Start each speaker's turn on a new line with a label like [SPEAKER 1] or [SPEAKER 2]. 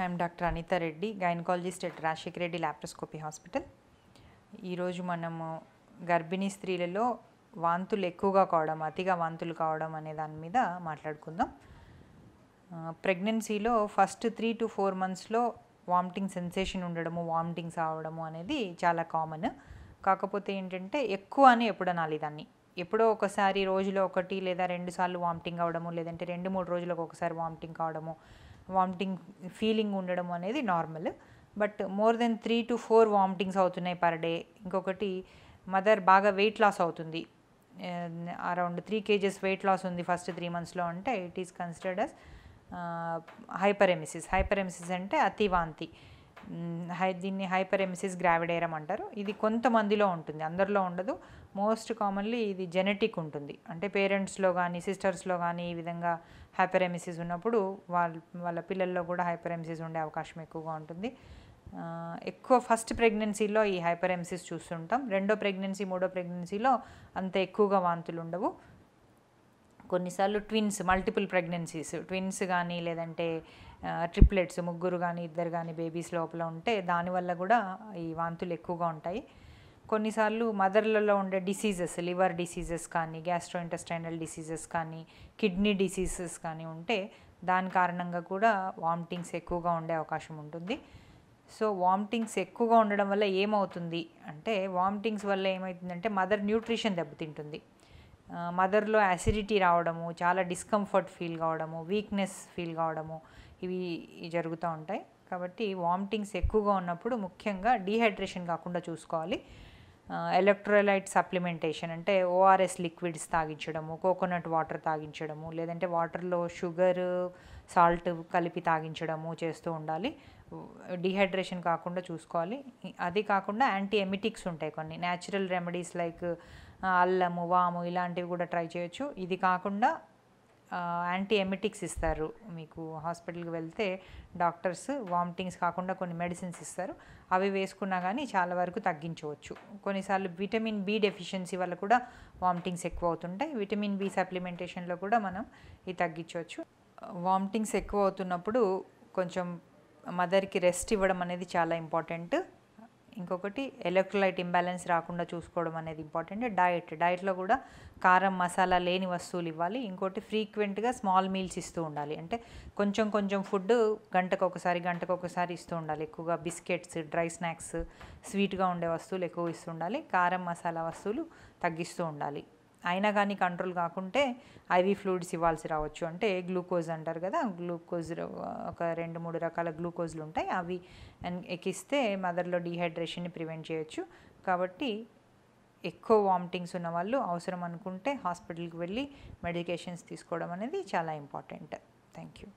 [SPEAKER 1] I'm doctor Anita Reddy, gynaecologist at Rajasekhara Reddy laparoscopy hospital. ఈరోజు మనము గర్భిణీ స్త్రీలలో వాంతులు ఎక్కువగా కావడం, అతిగా వాంతులు కావడం అనే దాని మీద మాట్లాడుకుందాం. ప్రెగ్నెన్సీలో ఫస్ట్ 3 to 4 monthsలో వామిటింగ్ సెన్సేషన్ ఉండడము, వామిటింగ్స్ అవడము అనేది చాలా కామన్. కాకపోతే ఏంటంటే ఎక్కువ అని ఎప్పుడు అనాలి దాన్ని. ఎప్పుడో ఒకసారి రోజులో 1 లేదా 2 సార్లు వామిటింగ్ అవడము, లేదంటే 2-3 రోజులకు ఒకసారి వామిటింగ్ కావడము, వామిటింగ్ ఫీలింగ్ ఉండడం అనేది normal. But more than 3 to 4 vomitings అవుతున్నాయి పర్ డే. ఇంకొకటి మదర్ బాగా వెయిట్ లాస్ అవుతుంది, అరౌండ్ 3 kgs వెయిట్ లాస్ ఉంది ఫస్ట్ 3 monthsలో అంటే ఇట్ ఈస్ కన్సిడర్డ్ అస్ హైపరెమిసిస్. హైపరెమిసిస్ అంటే అతి వాంతి. దీన్ని హైపరెమిసిస్ గ్రావిడేరం అంటారు. ఇది కొంతమందిలో ఉంటుంది, అందరిలో ఉండదు. మోస్ట్ కామన్లీ ఇది జెనెటిక్ ఉంటుంది. అంటే పేరెంట్స్లో కానీ సిస్టర్స్లో కానీ ఈ విధంగా హైపరెమిసిస్ ఉన్నప్పుడు వాళ్ళ పిల్లల్లో కూడా హైపరెమిసిస్ ఉండే అవకాశం ఎక్కువగా ఉంటుంది. ఎక్కువ ఫస్ట్ ప్రెగ్నెన్సీలో ఈ హైపరెమిసిస్ చూస్తుంటాం. రెండో ప్రెగ్నెన్సీ, మూడో ప్రెగ్నెన్సీలో అంత ఎక్కువగా వాంతులు ఉండవు. కొన్నిసార్లు మల్టిపుల్ ప్రెగ్నెన్సీస్, ట్విన్స్ కానీ లేదంటే ట్రిప్లెట్స్, ముగ్గురు కానీ ఇద్దరు కానీ బేబీస్ లోపల ఉంటే దానివల్ల కూడా ఈ వాంతులు ఎక్కువగా ఉంటాయి. కొన్నిసార్లు మదర్లలో ఉండే డిసీజెస్, లివర్ డిసీజెస్ కానీ, గ్యాస్ట్రోఇంటెస్టైనల్ డిసీజెస్ కానీ, కిడ్నీ డిసీజెస్ కానీ ఉంటే దాని కారణంగా కూడా వామిటింగ్స్ ఎక్కువగా ఉండే అవకాశం ఉంటుంది. సో వామిటింగ్స్ ఎక్కువగా ఉండడం వల్ల ఏమవుతుంది అంటే, వామిటింగ్స్ వల్ల ఏమవుతుందంటే మదర్ న్యూట్రిషన్ దెబ్బతింటుంది. మదర్లో యాసిడిటీ రావడము, చాలా డిస్కంఫర్ట్ ఫీల్ కావడము, వీక్నెస్ ఫీల్ కావడము ఇవి జరుగుతూ ఉంటాయి. కాబట్టి వామిటింగ్స్ ఎక్కువగా ఉన్నప్పుడు ముఖ్యంగా డీహైడ్రేషన్ కాకుండా చూసుకోవాలి. ఎలక్ట్రోలైట్ సప్లిమెంటేషన్ అంటే ఓఆర్ఎస్ లిక్విడ్స్ తాగించడము, కోకోనట్ వాటర్ తాగించడము, లేదంటే వాటర్లో షుగర్, సాల్ట్ కలిపి తాగించడము చేస్తూ ఉండాలి. డీహైడ్రేషన్ కాకుండా చూసుకోవాలి. అది కాకుండా యాంటీ ఎమిటిక్స్ ఉంటాయి కొన్ని, న్యాచురల్ రెమెడీస్ లైక్ అల్లము, వాము ఇలాంటివి కూడా ట్రై చేయొచ్చు. ఇది కాకుండా యాంటీ ఎమిటిక్స్ ఇస్తారు. మీకు హాస్పిటల్కి వెళ్తే డాక్టర్స్ వామిటింగ్స్ కాకుండా కొన్ని మెడిసిన్స్ ఇస్తారు. అవి వేసుకున్నా కానీ చాలా వరకు తగ్గించవచ్చు. కొన్నిసార్లు విటమిన్ బి డెఫిషియన్సీ వల్ల కూడా వామిటింగ్స్ ఎక్కువ అవుతుంటాయి. విటమిన్ బి సప్లిమెంటేషన్లో కూడా మనం ఇది తగ్గించవచ్చు. వామిటింగ్స్ ఎక్కువ అవుతున్నప్పుడు కొంచెం మదర్కి రెస్ట్ ఇవ్వడం అనేది చాలా ఇంపార్టెంట్. ఇంకొకటి ఎలక్ట్రోలైట్ ఇంబ్యాలెన్స్ రాకుండా చూసుకోవడం అనేది ఇంపార్టెంట్. డయట్లో కూడా కారం, మసాలా లేని వస్తువులు ఇవ్వాలి. ఇంకోటి ఫ్రీక్వెంట్గా స్మాల్ మీల్స్ ఇస్తూ ఉండాలి. అంటే కొంచెం ఫుడ్ గంటకొకసారి ఇస్తూ ఉండాలి. ఎక్కువగా బిస్కెట్స్, డ్రై స్నాక్స్, స్వీట్గా ఉండే వస్తువులు ఎక్కువ ఇస్తూ ఉండాలి. కారం, మసాలా వస్తువులు తగ్గిస్తూ ఉండాలి. అయినా కానీ కంట్రోల్ కాకుంటే ఐవీ ఫ్లూయిడ్స్ ఇవ్వాల్సి రావచ్చు. అంటే గ్లూకోజ్ అంటారు కదా, గ్లూకోజ్ ఒక 2-3 రకాల గ్లూకోజ్లు ఉంటాయి. అవి ఎక్కిస్తే మదర్లో డీహైడ్రేషన్ని ప్రివెంట్ చేయొచ్చు. కాబట్టి ఎక్కువ వామిటింగ్స్ ఉన్న వాళ్ళు అవసరం అనుకుంటే హాస్పిటల్కి వెళ్ళి మెడికేషన్స్ తీసుకోవడం అనేది చాలా ఇంపార్టెంట్. Thank you.